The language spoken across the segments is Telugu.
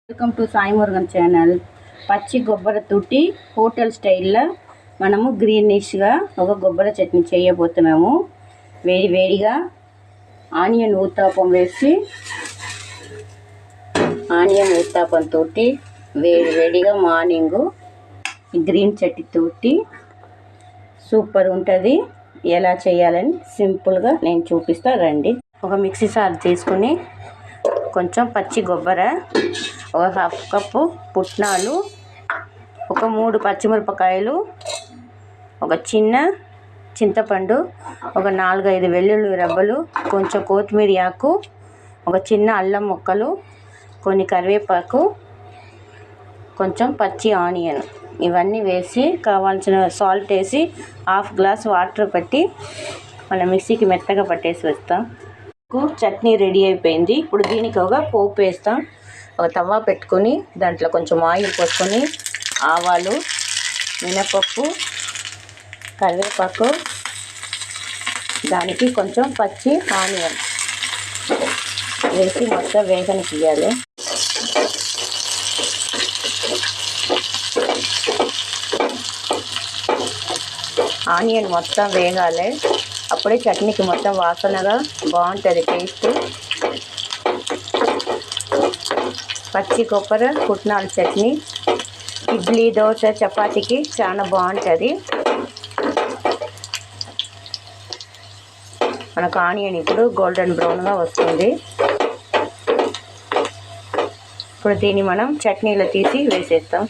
Welcome to Sai Murugan channel. పచ్చి కొబ్బరి తోటి హోటల్ స్టైల్లో మనము గ్రీనిష్గా ఒక కొబ్బరి చట్నీ చేయబోతున్నాము. వేడిగా ఆనియన్ ఊత్తాపం వేసి ఆనియన్ ఊత్తాపంతో వేడిగా మార్నింగ్ గ్రీన్ చట్నీ తోటి సూపర్ ఉంటుంది. ఎలా చేయాలని సింపుల్గా నేను చూపిస్తా రండి. ఒక మిక్సీ జార్ తీసుకుని కొంచెం పచ్చి కొబ్బరి, ఒక హాఫ్ కప్పు పుట్నాలు, ఒక 3 పచ్చిమిరపకాయలు, ఒక చిన్న చింతపండు, ఒక 4-5 వెల్లుల్లి రెబ్బలు, కొంచెం కొత్తిమీర ఆకు, ఒక చిన్న అల్లం ముక్కలు, కొన్ని కరివేపాకు, కొంచెం పచ్చి ఆనియన్ ఇవన్నీ వేసి కావాల్సిన సాల్ట్ వేసి హాఫ్ గ్లాస్ వాటర్ పెట్టి మనం మిక్సీకి మెత్తగా పట్టేసి వేస్తాం. చట్నీ రెడీ అయిపోయింది. ఇప్పుడు దీనికి ఒక పోపు వేస్తాం. ఒక తవ్వ పెట్టుకొని దాంట్లో కొంచెం ఆయిల్ పోసుకొని ఆవాలు, మినపప్పు, కరివేపాకు, దానికి కొంచెం పచ్చి ఆనియన్ వేసి మొత్తం వేగనియాలి. ఆనియన్ మొత్తం వేగాలి. అప్పుడే చట్నీకి మొత్తం వాసనగా బాగుంటుంది టేస్ట్. పచ్చి కొబ్బరి పుట్నాల చట్నీ ఇడ్లీ, దోశ, చపాతీకి చాలా బాగుంటుంది. మనకు ఆనియన్ ఇప్పుడు గోల్డెన్ బ్రౌన్గా వస్తుంది. ఇప్పుడు దీన్ని మనం చట్నీలో తీసి వేసేస్తాం.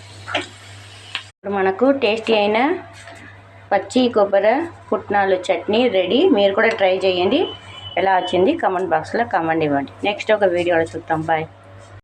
ఇప్పుడు మనకు టేస్టీ అయిన పచ్చి కొబ్బరి పుట్నాలు చట్నీ రెడీ. మీరు కూడా ట్రై చేయండి. ఎలా వచ్చింది కామెంట్ బాక్స్లో కామెంట్ ఇవ్వండి. నెక్స్ట్ ఒక వీడియోలో చూద్దాం. బాయ్.